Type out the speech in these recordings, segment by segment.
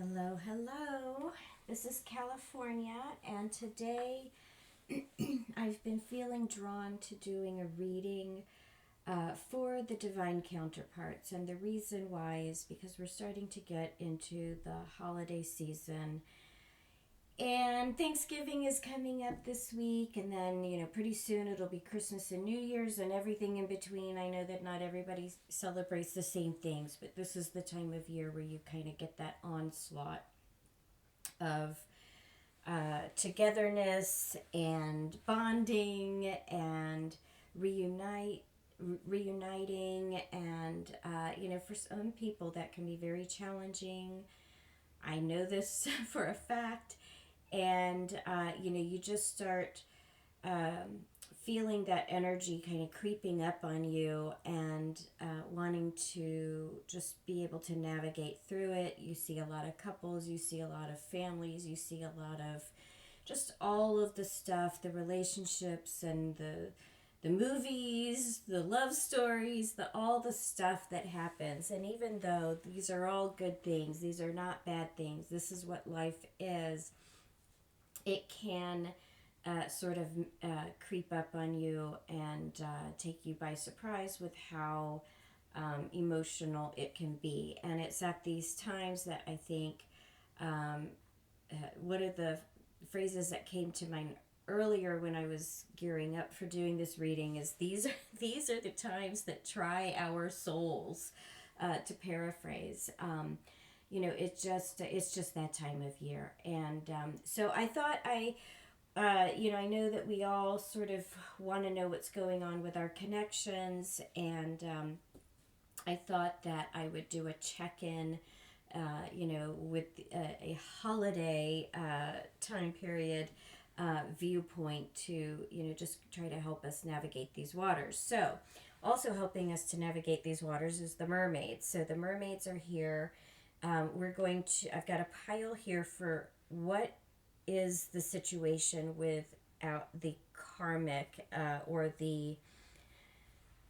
Hello, hello. This is California, and today I've been feeling drawn to doing a reading for the divine counterparts. And the reason why is because we're starting to get into the holiday season. And Thanksgiving is coming up this week, and then, pretty soon it'll be Christmas and New Year's and everything in between. I know that not everybody celebrates the same things, but this is the time of year where you kind of get that onslaught of togetherness and bonding and reuniting, and for some people that can be very challenging. I know this for a fact. And you just start feeling that energy kind of creeping up on you, and wanting to just be able to navigate through it. You see a lot of couples, you see a lot of families, you see a lot of just all of the stuff, the relationships and the movies, the love stories, all the stuff that happens. And even though these are all good things, these are not bad things, this is what life is, it can sort of creep up on you and take you by surprise with how emotional it can be. And it's at these times that I think one of the phrases that came to mind earlier when I was gearing up for doing this reading is these are the times that try our souls, to paraphrase. It's just that time of year. And so I thought I know that we all sort of want to know what's going on with our connections, and I thought that I would do a check-in, with a holiday time period viewpoint to, just try to help us navigate these waters. So also helping us to navigate these waters is the mermaids. So the mermaids are here. I've got a pile here for what is the situation with the karmic, or the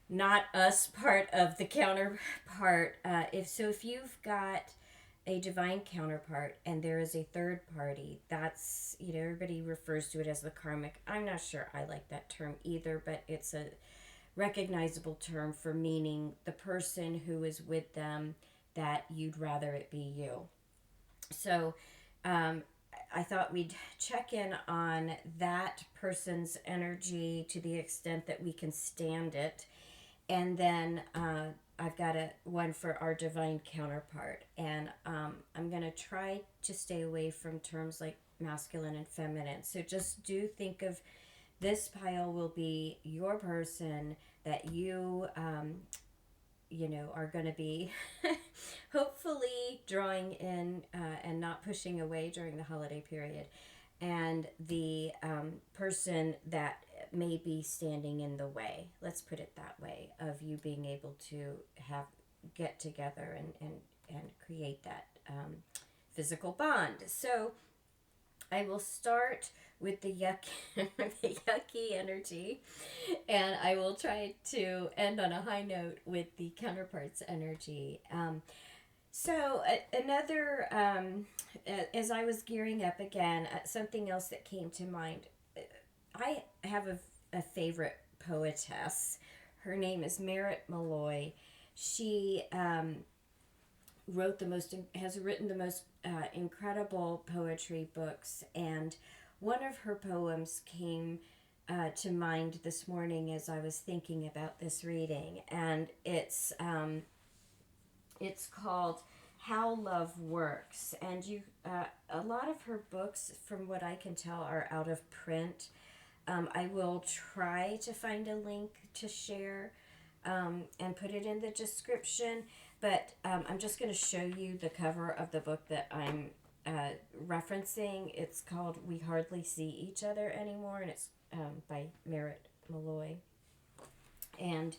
not us part of the counterpart. If you've got a divine counterpart and there is a third party, that's, everybody refers to it as the karmic. I'm not sure I like that term either, but it's a recognizable term for meaning the person who is with them that you'd rather it be you. So I thought we'd check in on that person's energy to the extent that we can stand it. And then I've got one for our divine counterpart. And I'm going to try to stay away from terms like masculine and feminine. So just do think of this pile will be your person that you are going to be hopefully drawing in, and not pushing away during the holiday period, and the person that may be standing in the way, let's put it that way, of you being able to get together and create that physical bond. So I will start with the the yucky energy, and I will try to end on a high note with the counterpart's energy. Another, as I was gearing up again, something else that came to mind. I have a favorite poetess. Her name is Merritt Malloy. She has written the most incredible poetry books, and one of her poems came to mind this morning as I was thinking about this reading, and it's called How Love Works. And a lot of her books, from what I can tell, are out of print. I will try to find a link to share and put it in the description, but I'm just going to show you the cover of the book that I'm referencing. It's called We Hardly See Each Other Anymore, and it's by Merritt Malloy. And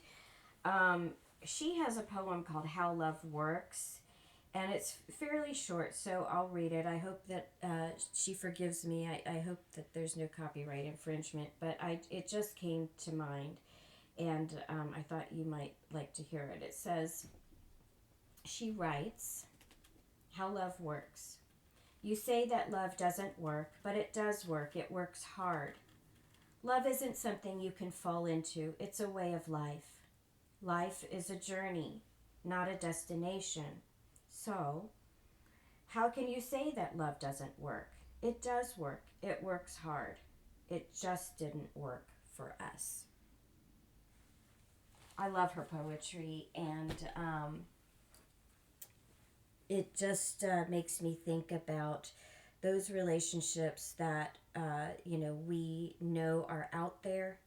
she has a poem called How Love Works, and it's fairly short, so I'll read it. I hope that she forgives me. I hope that there's no copyright infringement, but it just came to mind, and I thought you might like to hear it. It says, she writes, How Love Works. You say that love doesn't work, but it does work. It works hard. Love isn't something you can fall into. It's a way of life. Life is a journey, not a destination. So, how can you say that love doesn't work? It does work. It works hard. It just didn't work for us. I love her poetry, and it just makes me think about those relationships that we know are out there,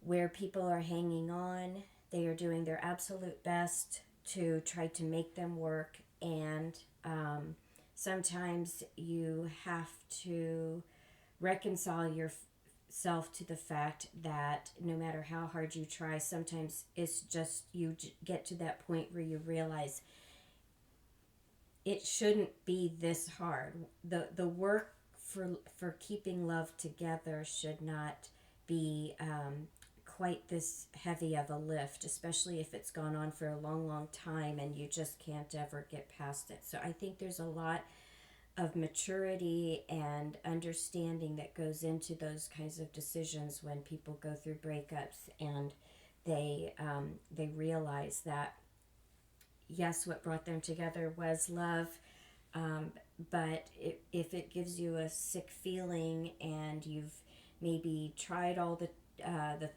where people are hanging on. They are doing their absolute best to try to make them work, and sometimes you have to reconcile yourself to the fact that no matter how hard you try, sometimes it's just you get to that point where you realize it shouldn't be this hard. The work for keeping love together should not be quite this heavy of a lift, especially if it's gone on for a long time and you just can't ever get past it. So I think there's a lot of maturity and understanding that goes into those kinds of decisions when people go through breakups, and they realize that yes, what brought them together was love, but if it gives you a sick feeling and you've maybe tried all the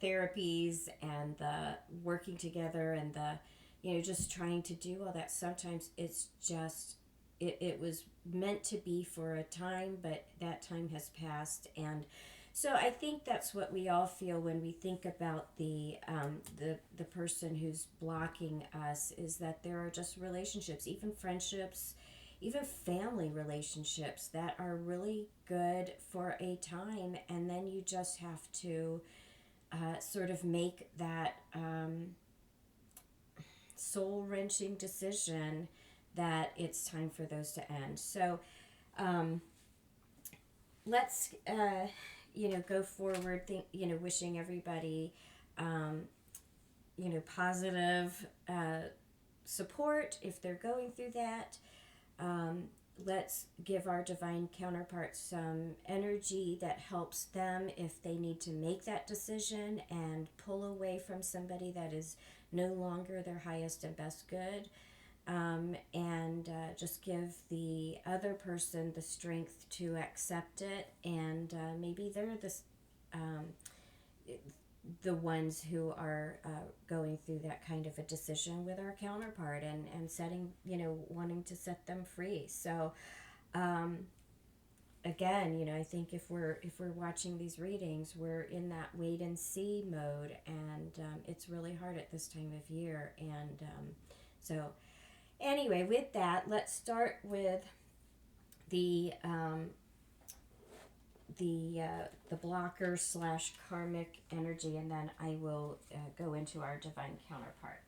therapies and the working together and the just trying to do all that, sometimes it's just it was meant to be for a time, but that time has passed. And so I think that's what we all feel when we think about the person who's blocking us, is that there are just relationships, even friendships, even family relationships that are really good for a time, and then you just have to sort of make that soul-wrenching decision that it's time for those to end. So let's go forward, wishing everybody positive support if they're going through that. Let's give our divine counterparts some energy that helps them if they need to make that decision and pull away from somebody that is no longer their highest and best good. And just give the other person the strength to accept it, and maybe they're the ones who are going through that kind of a decision with our counterpart, and setting, wanting to set them free. So again, I think if we're watching these readings, we're in that wait and see mode, and it's really hard at this time of year. And so anyway, with that, let's start with the blocker / karmic energy, and then I will go into our divine counterpart.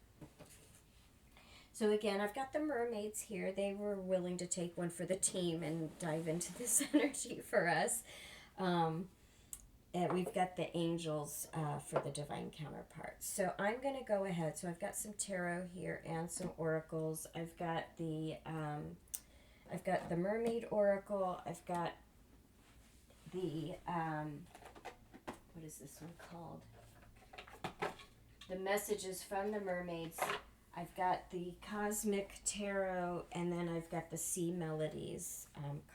So again, I've got the mermaids here. They were willing to take one for the team and dive into this energy for us. And we've got the angels for the divine counterpart. So I'm going to go ahead. So I've got some tarot here and some oracles. I've got the mermaid oracle. I've got the what is this one called? The messages from the mermaids. I've got the cosmic tarot, and then I've got the sea melodies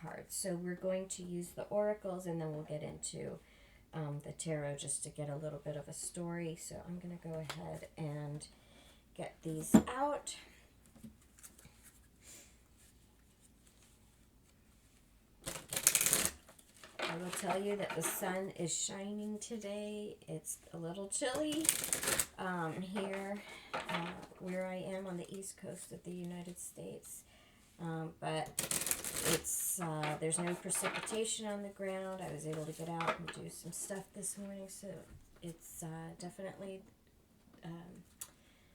cards. So we're going to use the oracles, and then we'll get into the tarot just to get a little bit of a story. So I'm going to go ahead and get these out. I will tell you that the sun is shining today. It's a little chilly here where I am on the east coast of the United States, but it's there's no precipitation on the ground. I was able to get out and do some stuff this morning, so it's definitely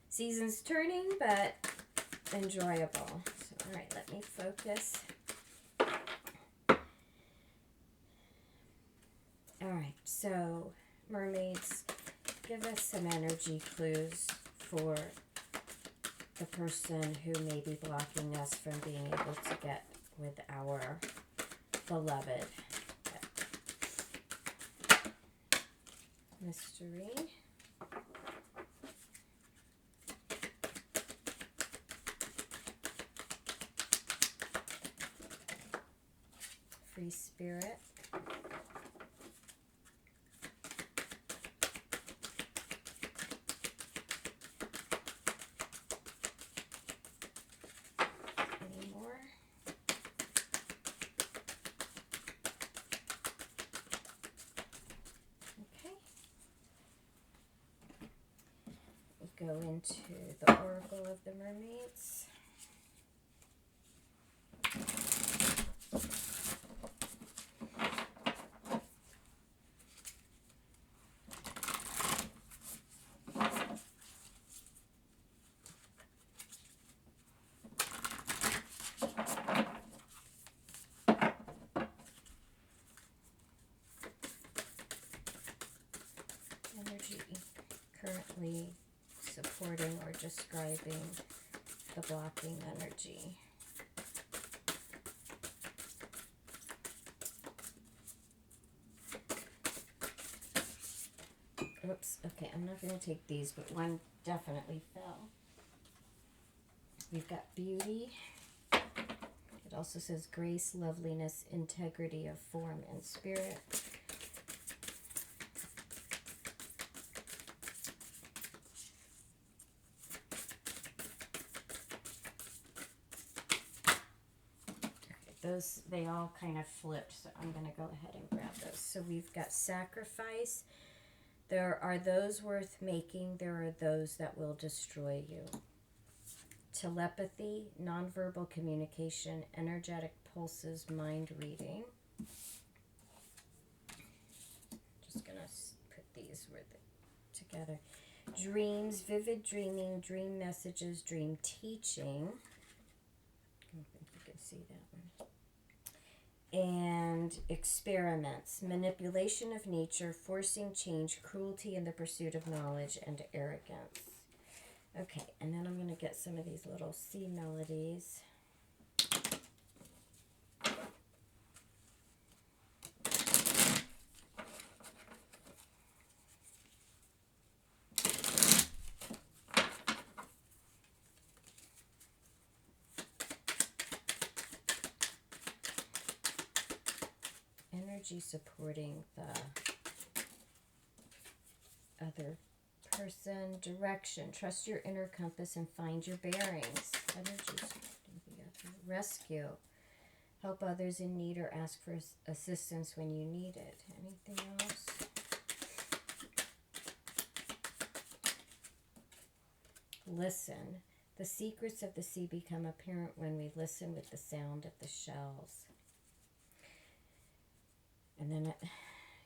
season's turning, but enjoyable. So, all right, let me focus. All right, so mermaids, give us some energy clues for the person who may be blocking us from being able to get with our beloved. Mystery. Free spirit. Any more? Okay. We'll go into the Oracle of the Mermaids. Energy currently supporting or describing the blocking energy. Oops, okay, I'm not going to take these, but one definitely fell. We've got beauty. It also says grace, loveliness, integrity of form and spirit. Those, they all kind of flipped, so I'm going to go ahead and grab those. So we've got sacrifice. There are those worth making. There are those that will destroy you. Telepathy, nonverbal communication, energetic pulses, mind reading. Just going to put these together. Dreams, vivid dreaming, dream messages, dream teaching. I don't think you can see that one. And experiments, manipulation of nature, forcing change, cruelty in the pursuit of knowledge, and arrogance. Okay, and then I'm going to get some of these little sea melodies. Energy supporting the other person. Direction. Trust your inner compass and find your bearings. Energy supporting the other. Rescue. Help others in need or ask for assistance when you need it. Anything else? Listen. The secrets of the sea become apparent when we listen with the sound of the shells. And then,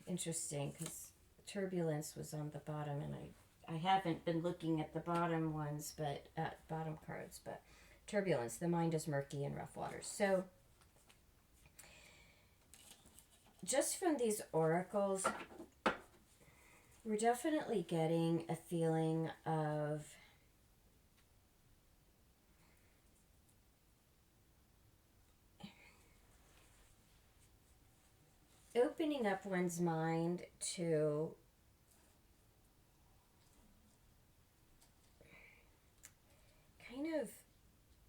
interesting, because turbulence was on the bottom, and I haven't been looking at the bottom ones, but bottom cards, but turbulence, the mind is murky in rough waters. So, just from these oracles, we're definitely getting a feeling of opening up one's mind to kind of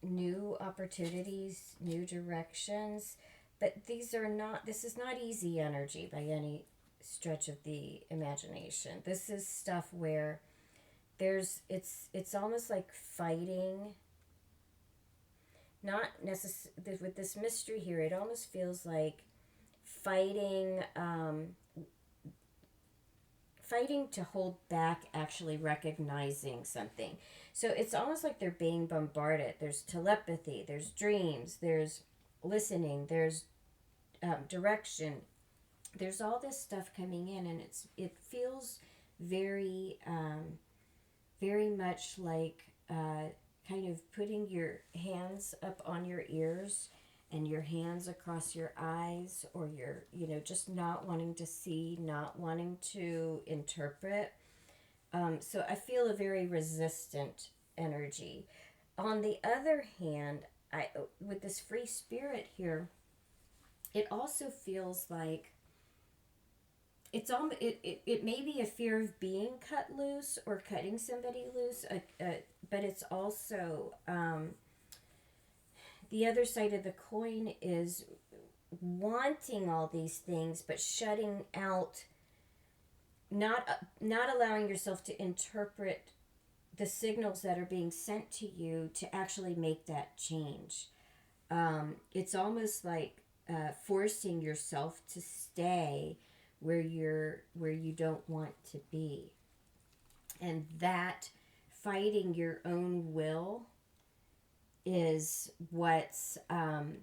new opportunities, new directions, but this is not easy energy by any stretch of the imagination. This is stuff where it's almost like fighting, not necessarily, with this mystery here, it almost feels like fighting to hold back actually recognizing something. So it's almost like they're being bombarded. There's telepathy, there's dreams, there's listening, there's direction. There's all this stuff coming in, and it feels very very much like kind of putting your hands up on your ears and your hands across your eyes, or your, just not wanting to see, not wanting to interpret. So I feel a very resistant energy. On the other hand, with this free spirit here, it also feels like it may be a fear of being cut loose or cutting somebody loose, but it's also the other side of the coin is wanting all these things, but shutting out, not allowing yourself to interpret the signals that are being sent to you to actually make that change. It's almost like forcing yourself to stay where you don't want to be, and that fighting your own will is what's kind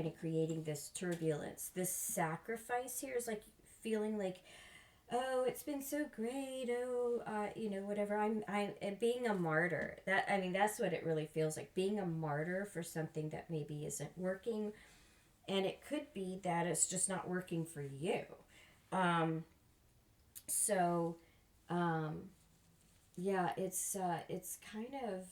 of creating this turbulence. This sacrifice here is like feeling like, oh, it's been so great, oh, whatever, I'm being a martyr. That's what it really feels like, being a martyr for something that maybe isn't working. And it could be that it's just not working for you. Yeah, it's kind of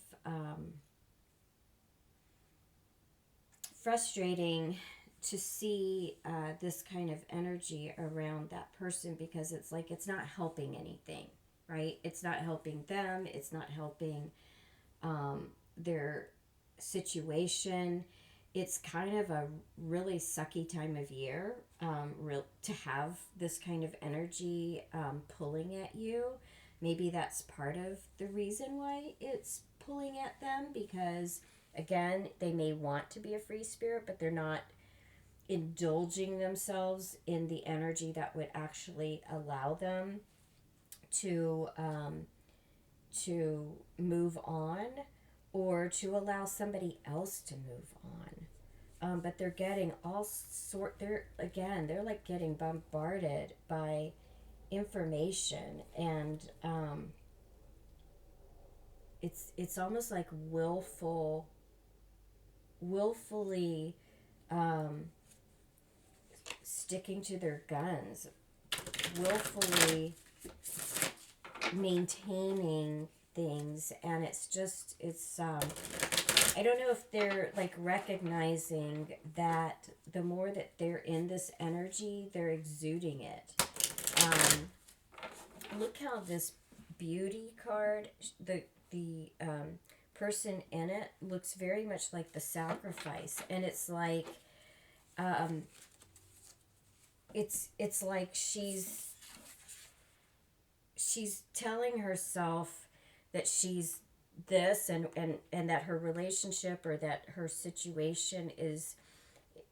frustrating to see this kind of energy around that person, because it's like it's not helping anything, right? It's not helping them. It's not helping their situation. It's kind of a really sucky time of year to have this kind of energy pulling at you. Maybe that's part of the reason why it's pulling at them, because again, they may want to be a free spirit, but they're not indulging themselves in the energy that would actually allow them to move on, or to allow somebody else to move on. But they're getting they're like getting bombarded by information, and it's almost like willfully sticking to their guns, willfully maintaining things. And it's I don't know if they're like recognizing that the more that they're in this energy, they're exuding it. Look how this beauty card, the person in it looks very much like the sacrifice, and it's like it's like she's telling herself that she's this, and that her relationship or that her situation is,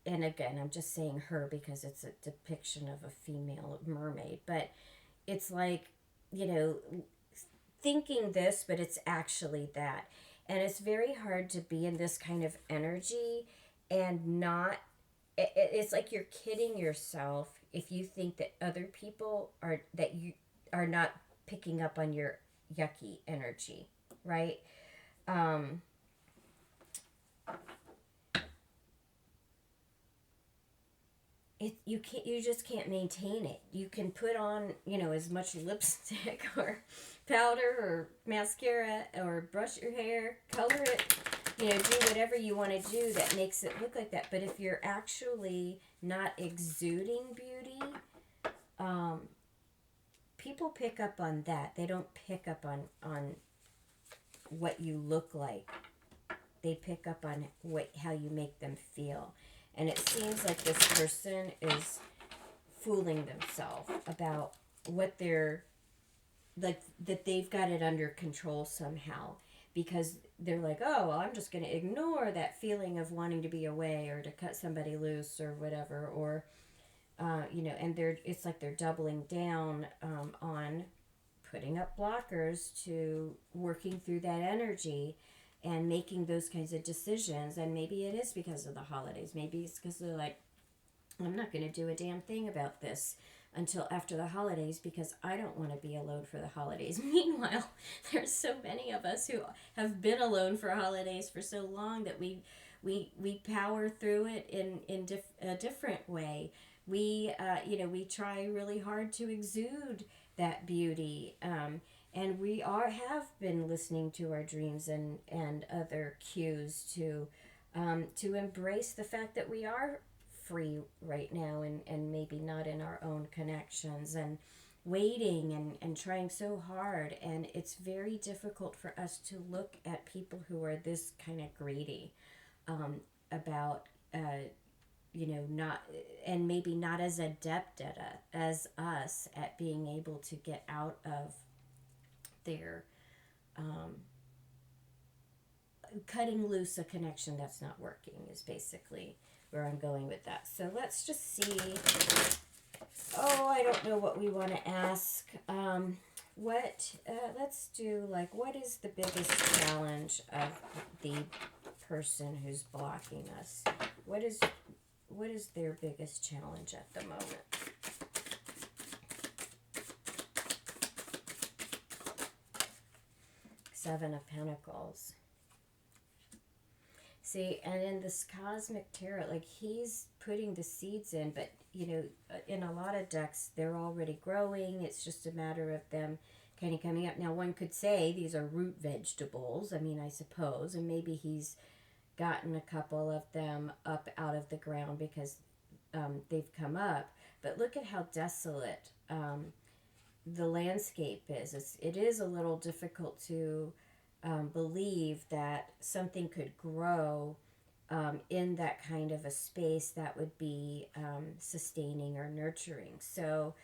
and again, I'm just saying her because it's a depiction of a female mermaid, but it's like, thinking this, but it's actually that. And it's very hard to be in this kind of energy and not, it's like you're kidding yourself if you think that other people that you are not picking up on your yucky energy, right? You just can't maintain it. You can put on, as much lipstick or powder or mascara or brush your hair, color it, do whatever you want to do that makes it look like that. But if you're actually not exuding beauty, people pick up on that. They don't pick up on what you look like. They pick up on how you make them feel. And it seems like this person is fooling themselves about what they're, like, that they've got it under control somehow, because they're like, oh, well, I'm just going to ignore that feeling of wanting to be away or to cut somebody loose or whatever, or, and it's like they're doubling down on putting up blockers to working through that energy and making those kinds of decisions. And maybe it is because of the holidays. Maybe it's because they're like, I'm not going to do a damn thing about this until after the holidays, because I don't want to be alone for the holidays. Meanwhile, there's so many of us who have been alone for holidays for so long that we power through it in a different way. We try really hard to exude that beauty, And we have been listening to our dreams and other cues to embrace the fact that we are free right now, and maybe not in our own connections, and waiting and trying so hard. And it's very difficult for us to look at people who are this kind of greedy, about not, and maybe not as adept as us at being able to get out of their cutting loose a connection that's not working, is basically where I'm going with that. So let's just see. Oh, I don't know what we want to ask. Let's do, like, what is the biggest challenge of the person who's blocking us? What is their biggest challenge at the moment? Seven of Pentacles. See, and in this cosmic tarot, like, he's putting the seeds in, but, in a lot of decks, they're already growing. It's just a matter of them kind of coming up. Now, one could say these are root vegetables, I suppose, and maybe he's gotten a couple of them up out of the ground because they've come up. But look at how desolate the landscape is. It is a little difficult to believe that something could grow in that kind of a space that would be sustaining or nurturing. So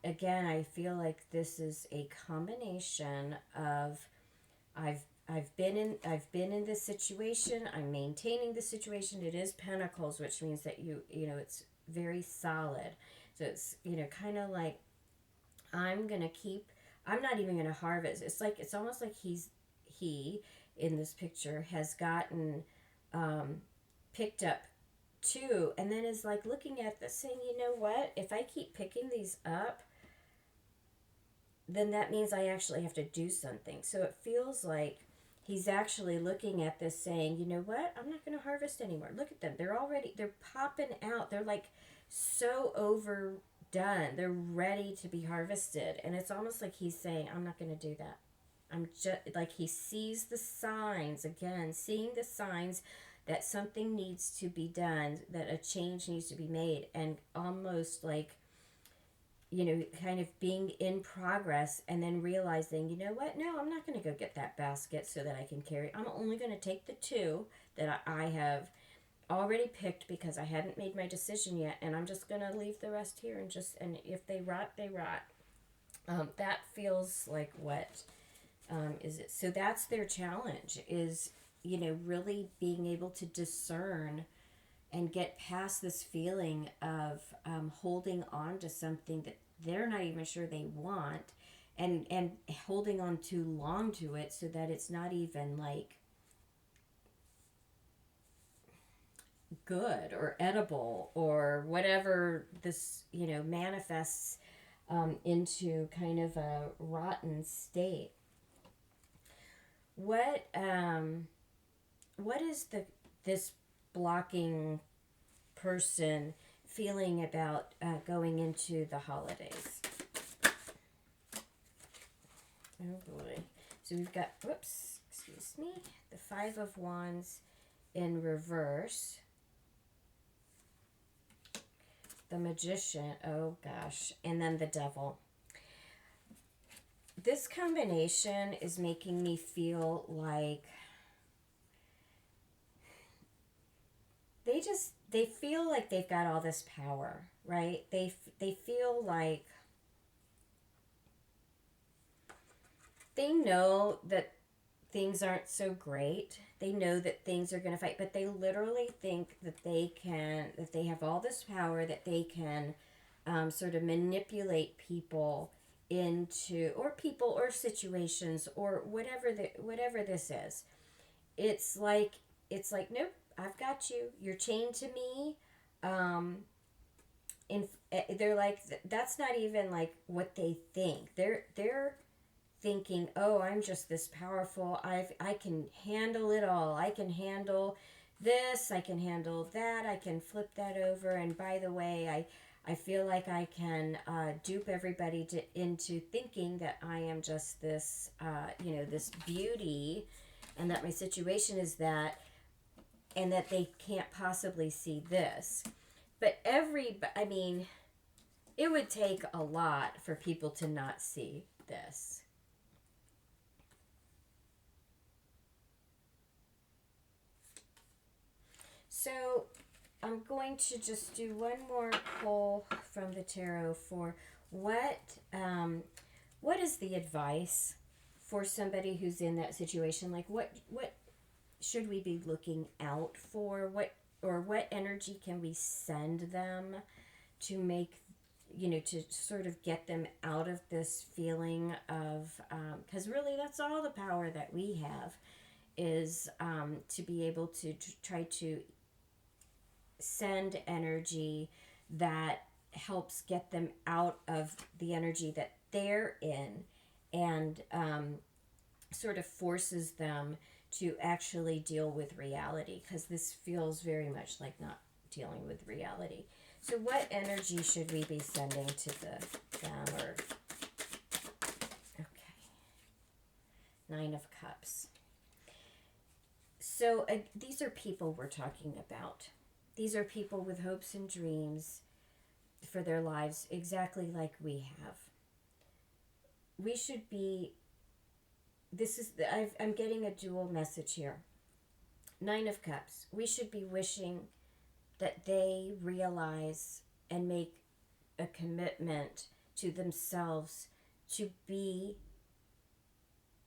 again, I feel like this is a combination of I've been in this situation. I'm maintaining the situation. It is Pentacles, which means that it's very solid. So it's kind of like, I'm not even gonna harvest. It's almost like he in this picture has gotten picked up two, and then is like looking at this saying, you know what? If I keep picking these up, then that means I actually have to do something. So it feels like he's actually looking at this saying, you know what? I'm not going to harvest anymore. Look at them. They're popping out. They're like so overdone. They're ready to be harvested. And it's almost like he's saying, I'm not going to do that. I'm just like, he sees the signs, again, seeing the signs that something needs to be done, that a change needs to be made, and almost like, kind of being in progress, and then realizing, you know what, no, I'm not going to go get that basket so that I can carry. I'm only going to take the two that I have already picked because I hadn't made my decision yet, and I'm just going to leave the rest here, and if they rot, they rot. That feels like what is it? So that's their challenge, is, really being able to discern and get past this feeling of holding on to something that they're not even sure they want, and holding on too long to it so that it's not even like good or edible or whatever this manifests into kind of a rotten state. What is this blocking person feeling about going into the holidays? Oh boy. So we've got, the Five of Wands in reverse. The Magician, oh gosh, and then the Devil. This combination is making me feel like they feel like they've got all this power, right? They feel like they know that things aren't so great. They know that things are going to fight, but they literally think that they have all this power, that they can sort of manipulate people into, or situations, or whatever this is. It's like, nope, I've got you. You're chained to me. They're like, that's not even like what they think. They're thinking, oh, I'm just this powerful. I can handle it all. I can handle this. I can handle that. I can flip that over. And by the way, I feel like I can dupe everybody into thinking that I am just this, this beauty, and that my situation is that, and that they can't possibly see this. But it would take a lot for people to not see this. So I'm going to just do one more pull from the tarot for what is the advice for somebody who's in that situation? Like what should we be looking out for? What energy can we send them to make, to sort of get them out of this feeling of, because really that's all the power that we have, is to be able to try to send energy that helps get them out of the energy that they're in, and sort of forces them to actually deal with reality, because this feels very much like not dealing with reality. So what energy should we be sending to them? Or okay, 9 of Cups. So these are people we're talking about. These are people with hopes and dreams for their lives, exactly like we have. We should be, I'm getting a dual message here. 9 of Cups. We should be wishing that they realize and make a commitment to themselves to be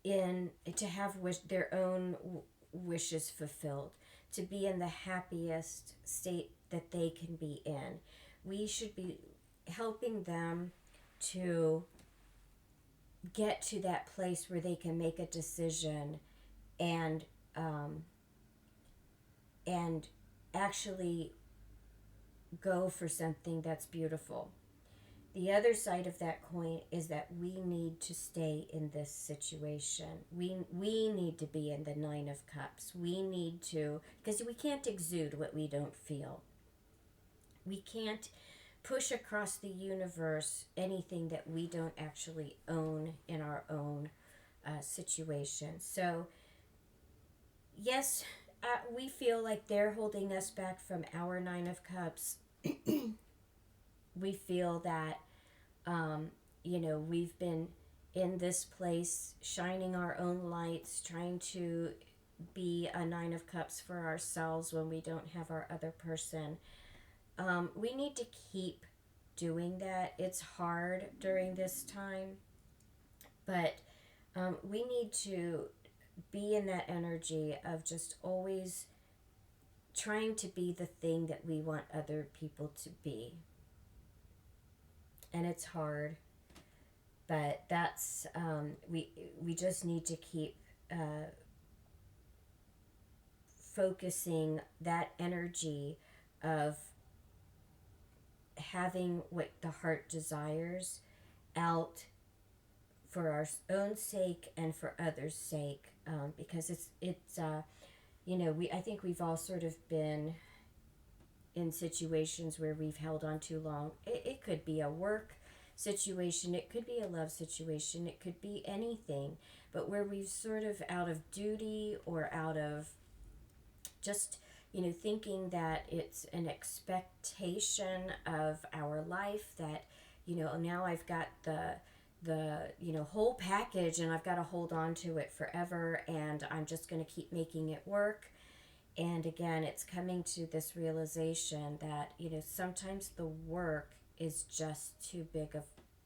to have their own wishes fulfilled, to be in the happiest state that they can be in. We should be helping them to get to that place where they can make a decision and actually go for something that's beautiful. The other side of that coin is that we need to stay in this situation. We need to be in the 9 of Cups. We need to, because we can't exude what we don't feel. We can't push across the universe anything that we don't actually own in our own situation. So, yes, we feel like they're holding us back from our 9 of Cups. We feel that, we've been in this place shining our own lights, trying to be a 9 of Cups for ourselves when we don't have our other person. We need to keep doing that. It's hard during this time, but we need to be in that energy of just always trying to be the thing that we want other people to be. And it's hard, but that's we just need to keep focusing that energy of having what the heart desires out for our own sake and for others' sake, because it's I think we've all sort of been in situations where we've held on too long. It could be a work situation, it could be a love situation, it could be anything, but where we've sort of, out of duty or out of just thinking that it's an expectation of our life, that now I've got the whole package and I've got to hold on to it forever, and I'm just going to keep making it work. And again, it's coming to this realization that, sometimes the work is just too big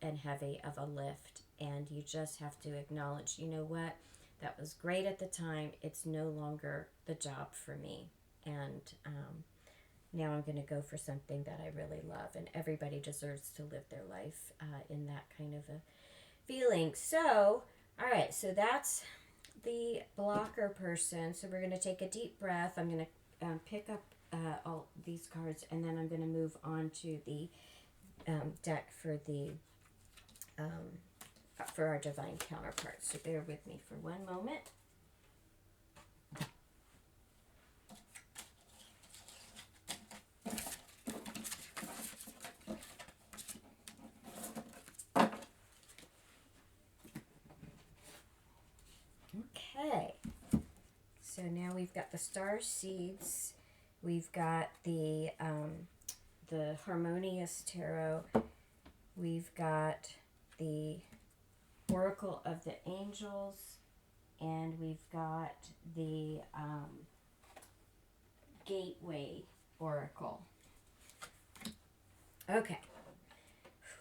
and heavy of a lift. And you just have to acknowledge, what, that was great at the time. It's no longer the job for me. And now I'm going to go for something that I really love. And everybody deserves to live their life in that kind of a feeling. So, all right, so that's the blocker person. So we're going to take a deep breath. I'm going to pick up all these cards, and then I'm going to move on to the deck for the for our divine counterparts. So bear with me for one moment. So now we've got the star seeds. We've got the Harmonious Tarot. We've got the Oracle of the Angels. And we've got the Gateway Oracle. Okay.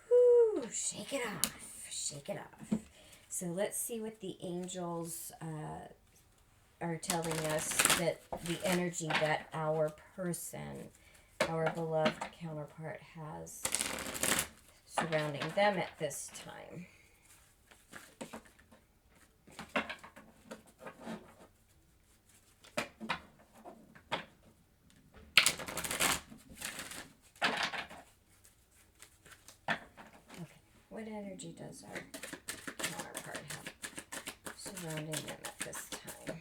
Whew, shake it off. Shake it off. So let's see what the angels are telling us, that the energy that our person, our beloved counterpart, has surrounding them at this time. What energy does our counterpart have surrounding them at this time?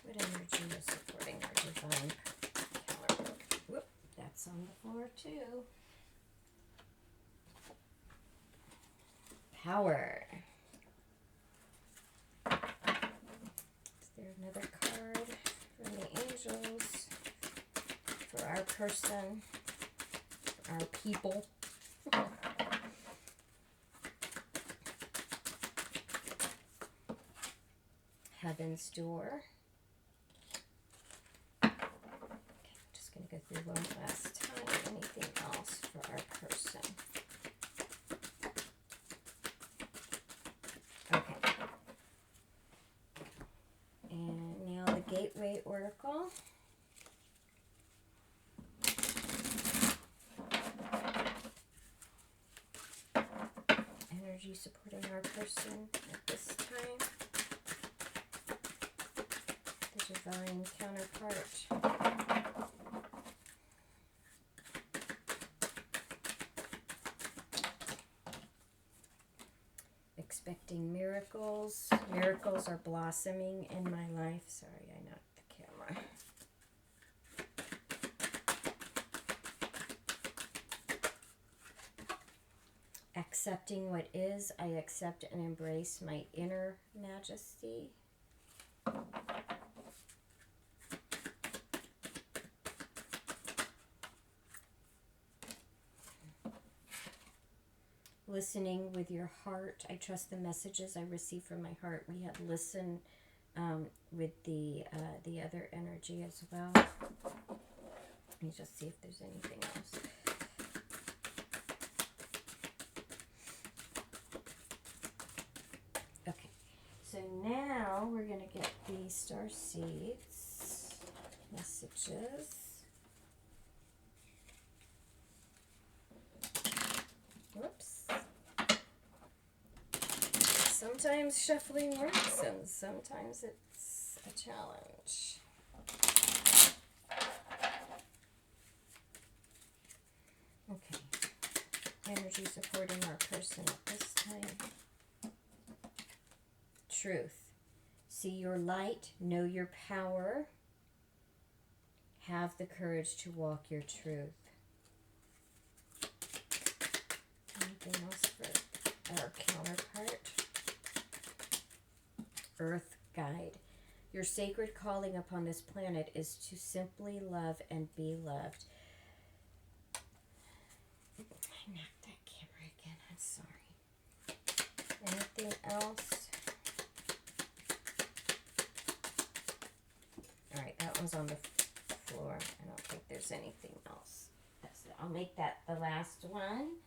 What energy is supporting our divine counterpart? Whoop, that's on the floor too. Power. Is there another card from the angels? For our person, for our people. Heaven's Door. Okay, I'm just going to go through one last time. Anything else for our person? Okay. And now the Gateway Oracle. Energy supporting our person at this time. The divine counterpart. Expecting miracles. Miracles are blossoming in my life. Sorry, I knocked the camera. Accepting what is, I accept and embrace my inner majesty. Listening with your heart. I trust the messages I receive from my heart. We had listen with the other energy as well. Let me just see if there's anything else. So now we're going to get the star seeds messages. Whoops. Sometimes shuffling works and sometimes it's a challenge. Okay. Energy supporting our person at this time. Truth. See your light, know your power, have the courage to walk your truth. Anything else for our counterpart? Earth Guide. Your sacred calling upon this planet is to simply love and be loved. I knocked that camera again, I'm sorry. Anything else? Alright, that one's on the floor. I don't think there's anything else. I'll make that the last one.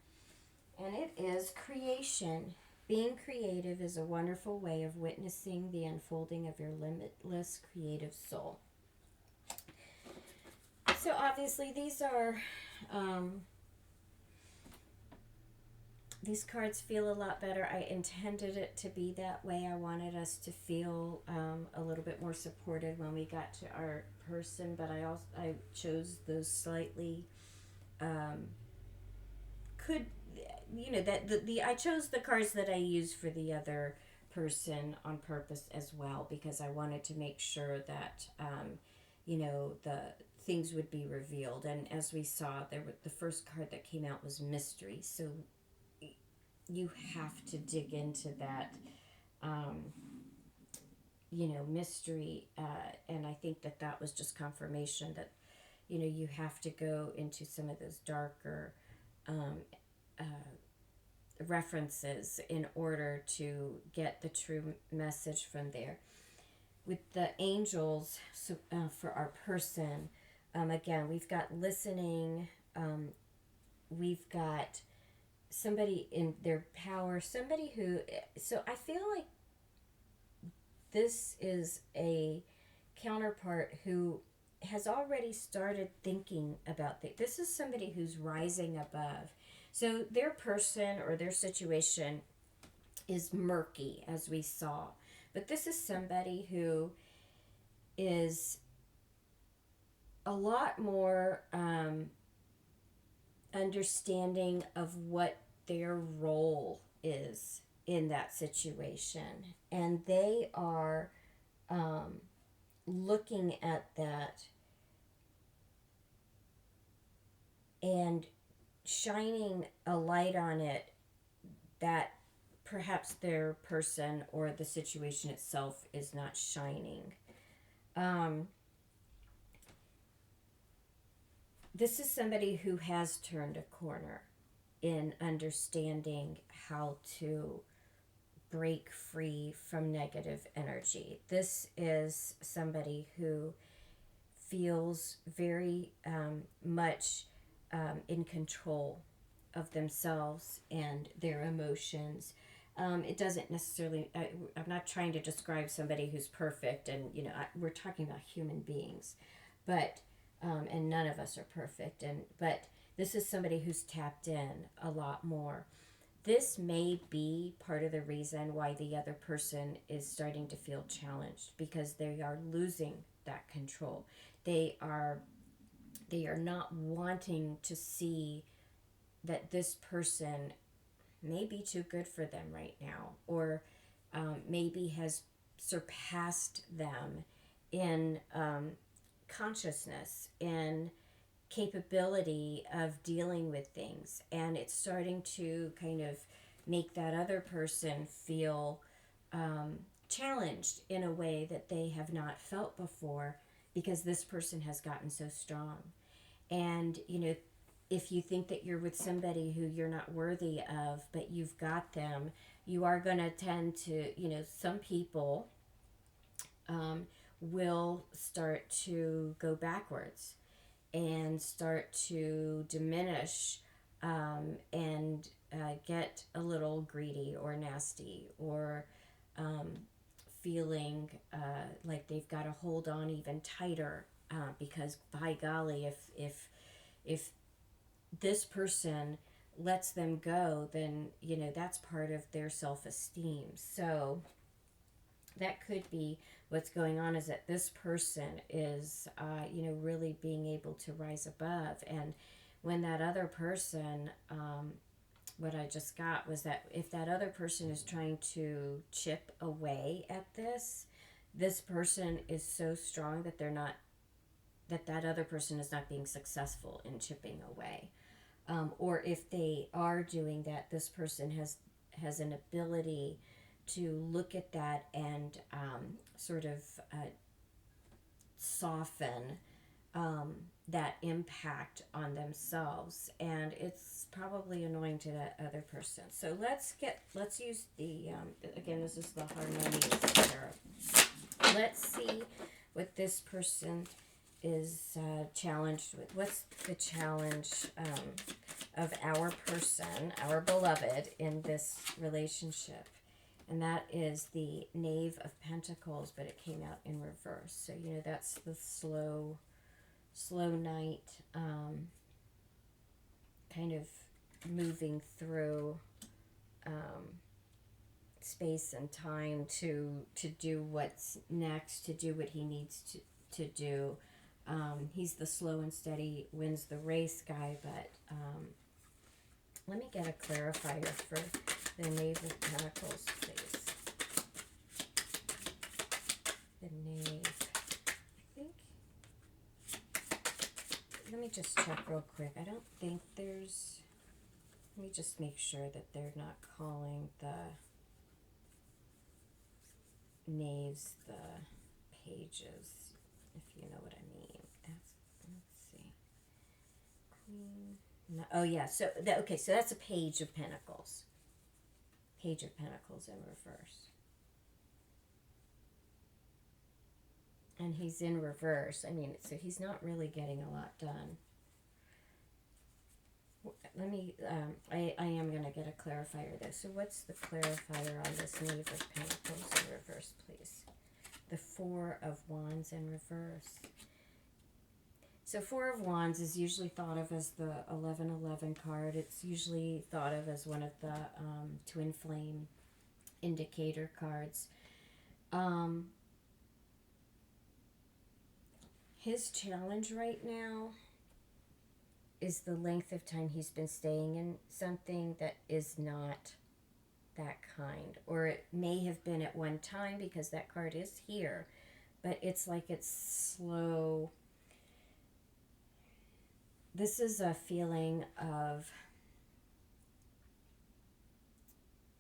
And it is creation. Being creative is a wonderful way of witnessing the unfolding of your limitless creative soul. So obviously these are, these cards feel a lot better. I intended it to be that way. I wanted us to feel a little bit more supported when we got to our person, but I chose those slightly, I chose the cards that I used for the other person on purpose as well, because I wanted to make sure that, the things would be revealed. And as we saw, the first card that came out was mystery. So you have to dig into that, you know, mystery. And I think that that was just confirmation that, you know, you have to go into some of those darker um, uh, references in order to get the true message from there. With the angels, so, for our person, again, we've got listening, we've got somebody in their power, somebody who, so I feel like this is a counterpart who has already started thinking about this is somebody who's rising above. So their person or their situation is murky, as we saw. But this is somebody who is a lot more understanding of what their role is in that situation. And they are looking at that and shining a light on it that perhaps their person or the situation itself is not shining. This is somebody who has turned a corner in understanding how to break free from negative energy. This is somebody who feels very much in control of themselves and their emotions. It doesn't necessarily, I'm not trying to describe somebody who's perfect, and, you know, we're talking about human beings, but, and none of us are perfect, but this is somebody who's tapped in a lot more. This may be part of the reason why the other person is starting to feel challenged, because they are losing that control. They are not wanting to see that this person may be too good for them right now, or maybe has surpassed them in consciousness, in capability of dealing with things. And it's starting to kind of make that other person feel challenged in a way that they have not felt before, because this person has gotten so strong. And, you know, if you think that you're with somebody who you're not worthy of, but you've got them, you are going to tend to, you know, some people will start to go backwards and start to diminish and get a little greedy or nasty, or feeling like they've got to hold on even tighter, because by golly, if this person lets them go, then, you know, that's part of their self-esteem. So that could be what's going on, is that this person is, you know, really being able to rise above. And when that other person, what I just got was that if that other person is trying to chip away at this person is so strong that they're not, that other person is not being successful in chipping away. Or if they are doing that, this person has an ability to look at that and sort of soften that impact on themselves, and it's probably annoying to that other person. So let's use the again, this is the Harmonious Tarot. Let's see what this person is challenged with. What's the challenge of our person, our beloved, in this relationship? And that is the Knave of Pentacles, but it came out in reverse. So, you know, that's the slow night, kind of moving through space and time to do what's next, to do what he needs to do. He's the slow and steady wins the race guy, but let me get a clarifier for the Knave of Pentacles, please. The Knave. I think, let me just check real quick. I don't think there's, Let me just make sure that they're not calling the knaves the pages, if you know what I mean. Let's see. Queen. No, oh, yeah. So, okay, so that's a page of pentacles. Page of Pentacles in reverse. And he's in reverse. I mean, so he's not really getting a lot done. Let me, I am going to get a clarifier though. So what's the clarifier on this Knave of Pentacles in reverse, please? The Four of Wands in reverse. So Four of Wands is usually thought of as the 1111 card. It's usually thought of as one of the twin flame indicator cards. His challenge right now is the length of time he's been staying in something that is not that kind. Or it may have been at one time, because that card is here, but it's like it's slow. This is a feeling of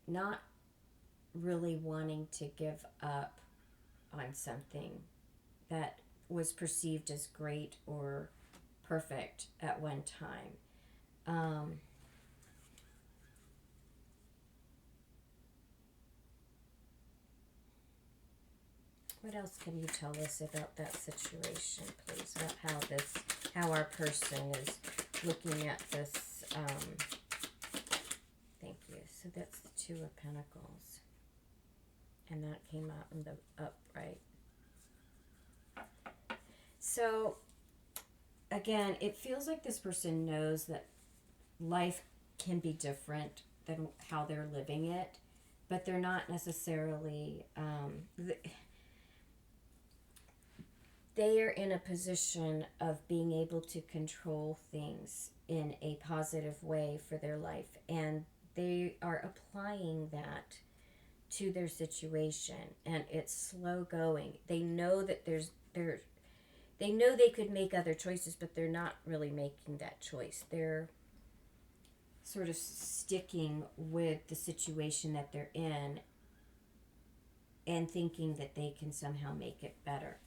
not really wanting to give up on something that was perceived as great or perfect at one time. What else can you tell us about that situation, please? About how our person is looking at this. Thank you. So that's the Two of Pentacles. And that came out in the upright. So, again, it feels like this person knows that life can be different than how they're living it, but they're not necessarily... they are in a position of being able to control things in a positive way for their life, and they are applying that to their situation, and it's slow going. They know that they know they could make other choices, but they're not really making that choice. They're sort of sticking with the situation that they're in and thinking that they can somehow make it better.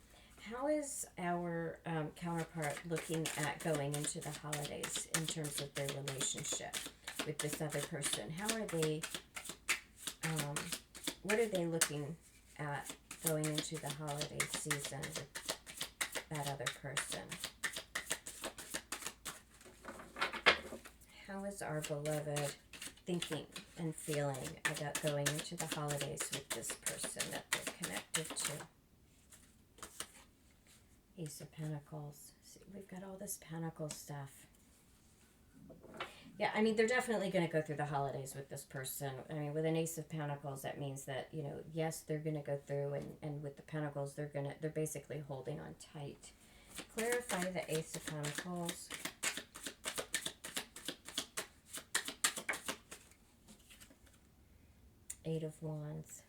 How is our counterpart looking at going into the holidays in terms of their relationship with this other person? How are they, what are they looking at going into the holiday season with that other person? How is our beloved thinking and feeling about going into the holidays with this person that they're connected to? Ace of Pentacles. See, we've got all this Pentacle stuff. Yeah, I mean, they're definitely going to go through the holidays with this person. I mean, with an Ace of Pentacles, that means that, you know, yes, they're going to go through, and with the Pentacles, they're basically holding on tight. Clarify the Ace of Pentacles. Eight of Wands.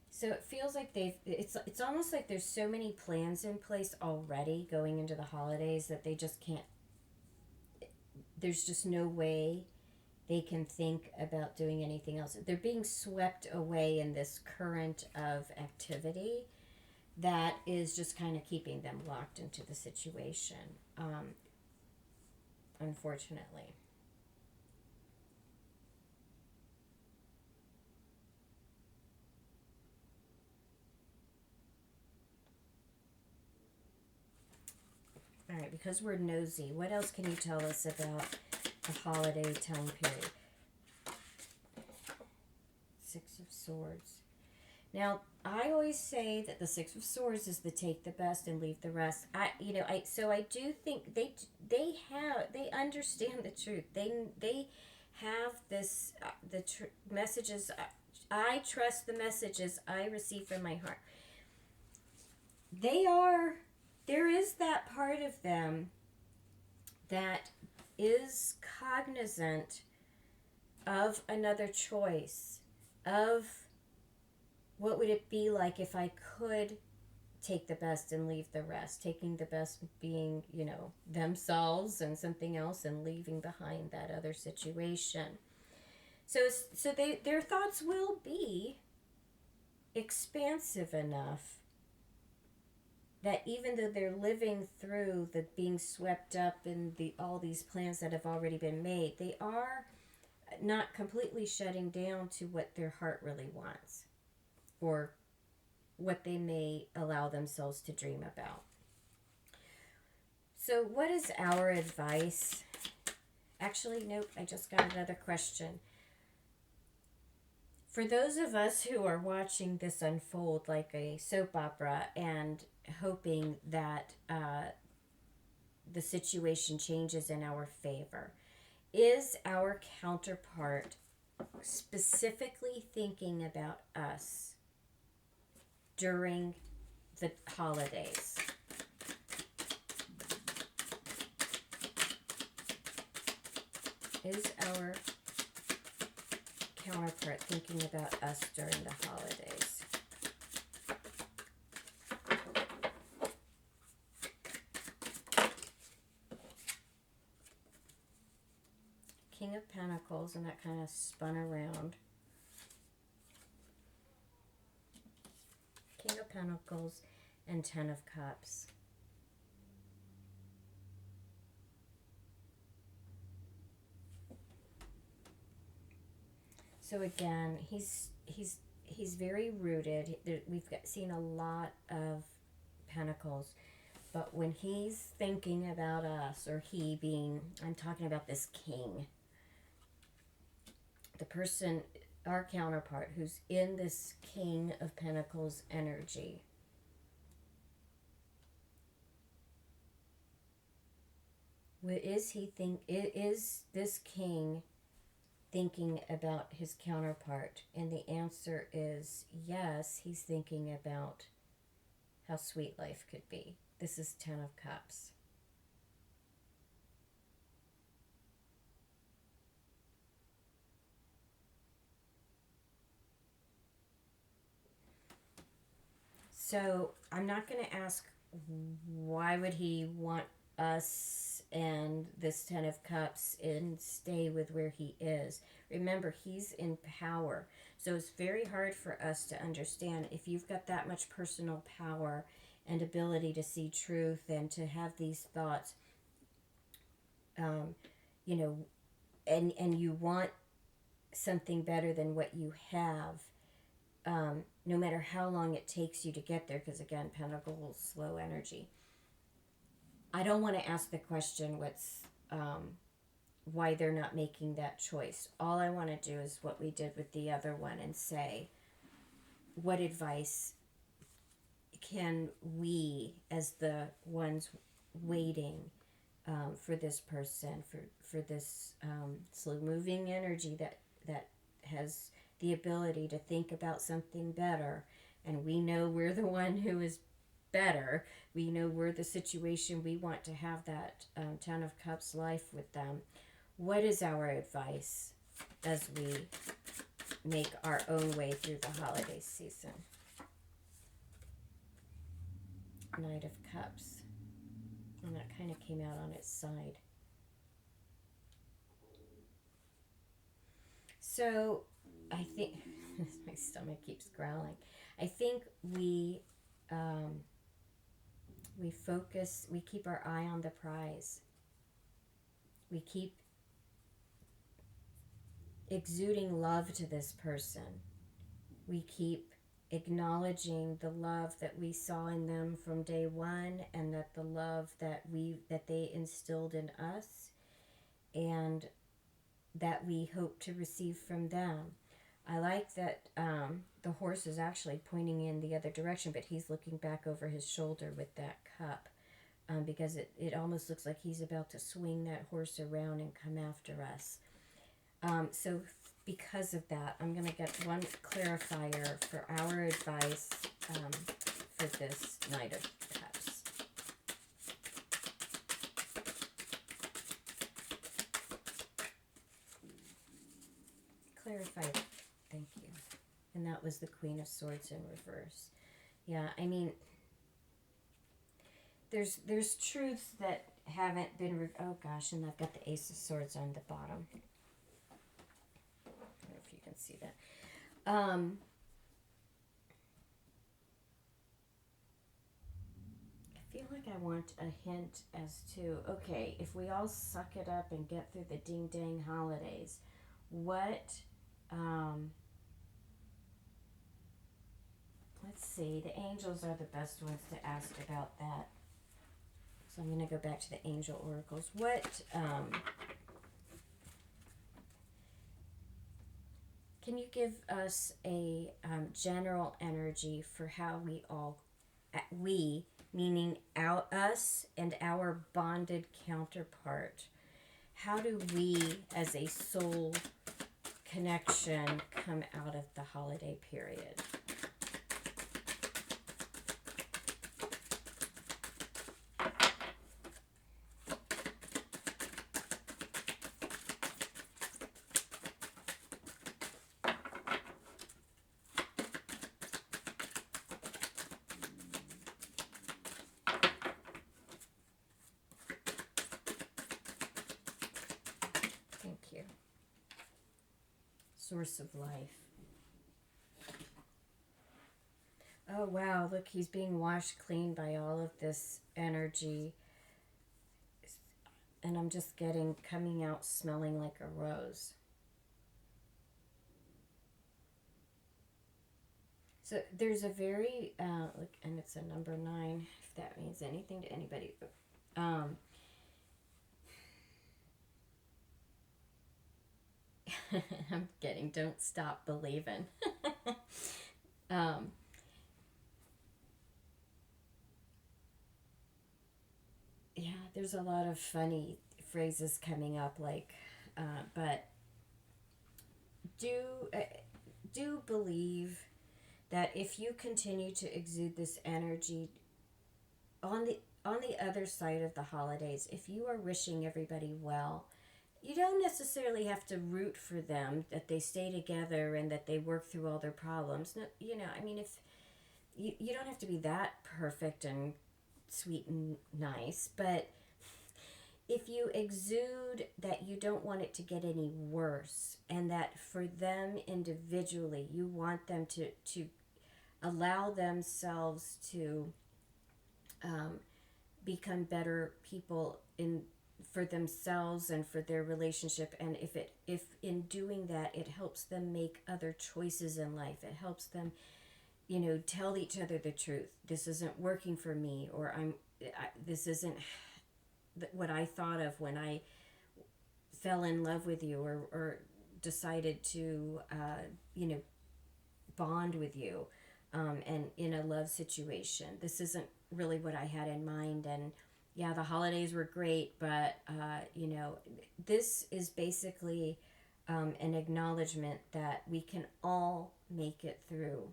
So it feels like it's almost like there's so many plans in place already going into the holidays that they just can't, there's just no way they can think about doing anything else. They're being swept away in this current of activity that is just kind of keeping them locked into the situation, unfortunately. All right, because we're nosy, what else can you tell us about the holiday time period? Six of Swords. Now, I always say that the Six of Swords is the take the best and leave the rest. I do think they understand the truth. They have this messages. I trust the messages I receive from my heart. There is that part of them that is cognizant of another choice, of what would it be like if I could take the best and leave the rest, taking the best being, you know, themselves and something else, and leaving behind that other situation. So their thoughts will be expansive enough that even though they're living through the being swept up in all these plans that have already been made, they are not completely shutting down to what their heart really wants, or what they may allow themselves to dream about. So what is our advice? Actually, nope, I just got another question. For those of us who are watching this unfold like a soap opera and hoping that the situation changes in our favor, is our counterpart specifically thinking about us during the holidays? Is our counterpart thinking about us during the holidays? King of Pentacles, and that kind of spun around. King of Pentacles and Ten of Cups. So again, he's very rooted. We've seen a lot of Pentacles, but when he's thinking about us, or he being, I'm talking about this king, the person, our counterpart, who's in this King of Pentacles energy, is this king thinking about his counterpart? And the answer is yes, he's thinking about how sweet life could be. This is Ten of Cups. So I'm not going to ask why would he want us and this Ten of Cups and stay with where he is. Remember, he's in power. So it's very hard for us to understand if you've got that much personal power and ability to see truth and to have these thoughts, you know, and you want something better than what you have, no matter how long it takes you to get there, because again, Pentacles, slow energy. I don't want to ask the question why they're not making that choice. All I want to do is what we did with the other one and say, what advice can we, as the ones waiting for this person, for this slow moving energy that has the ability to think about something better, and we know we're the one who is better, we know we're the situation, we want to have that Ten of Cups life with them. What is our advice as we make our own way through the holiday season? Knight of Cups, and that kind of came out on its side. So I think my stomach keeps growling. I think we focus, we keep our eye on the prize. We keep exuding love to this person. We keep acknowledging the love that we saw in them from day one, and that the love that they instilled in us, and that we hope to receive from them. I like that the horse is actually pointing in the other direction, but he's looking back over his shoulder with that cup, because it almost looks like he's about to swing that horse around and come after us. So because of that, I'm going to get one clarifier for our advice for this Knight of Cups. Clarified. Thank you. And that was the Queen of Swords in reverse. Yeah, I mean, there's truths that haven't been oh gosh, and I've got the Ace of Swords on the bottom. I don't know if you can see that. I feel like I want a hint as to, okay, if we all suck it up and get through the ding dang holidays, what let's see, the angels are the best ones to ask about that. So I'm going to go back to the angel oracles. What can you give us a general energy for how we, meaning us and our bonded counterpart, how do we as a soul connection come out of the holiday period? Thank you. Source of life. Oh wow, look, he's being washed clean by all of this energy. And I'm just coming out smelling like a rose. So there's a very, look, and it's a number 9, if that means anything to anybody. I'm getting don't stop believing. Yeah, there's a lot of funny phrases coming up, like, but do believe that if you continue to exude this energy on the other side of the holidays, if you are wishing everybody well, you don't necessarily have to root for them that they stay together and that they work through all their problems. No, I mean, if you don't have to be that perfect and sweet and nice, but if you exude that you don't want it to get any worse, and that for them individually you want them to allow themselves to become better people for themselves and for their relationship, and if in doing that it helps them make other choices in life, it helps them tell each other the truth. This isn't working for me, or this isn't what I thought of when I fell in love with you, or decided to bond with you, and in a love situation. This isn't really what I had in mind. And yeah, the holidays were great, but this is basically an acknowledgement that we can all make it through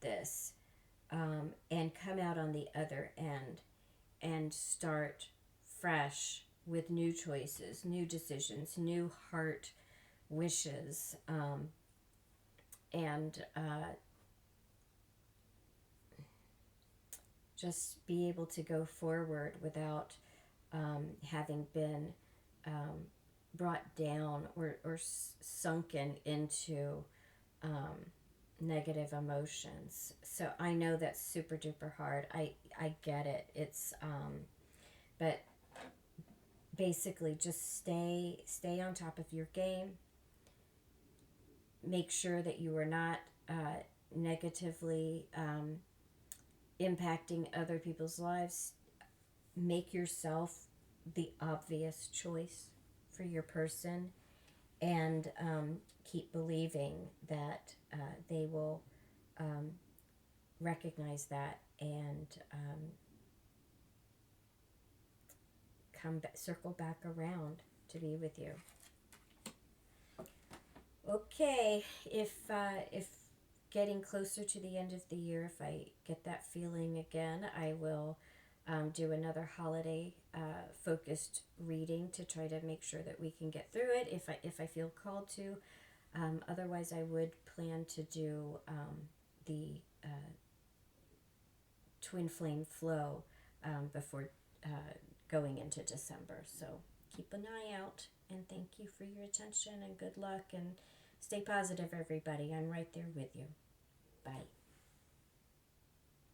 this, and come out on the other end and start fresh with new choices, new decisions, new heart wishes, and just be able to go forward without having been brought down or sunken into negative emotions. So I know that's super duper hard. I get it. It's but basically just stay on top of your game. Make sure that you are not negatively impacting other people's lives. Make yourself the obvious choice for your person, and keep believing that they will recognize that and circle back around to be with you. Okay, if getting closer to the end of the year, if I get that feeling again, I will do another holiday focused reading to try to make sure that we can get through it if I feel called to. Otherwise, I would plan to do the Twin Flame Flow before going into December. So keep an eye out, and thank you for your attention, and good luck, and stay positive, everybody. I'm right there with you. Bye.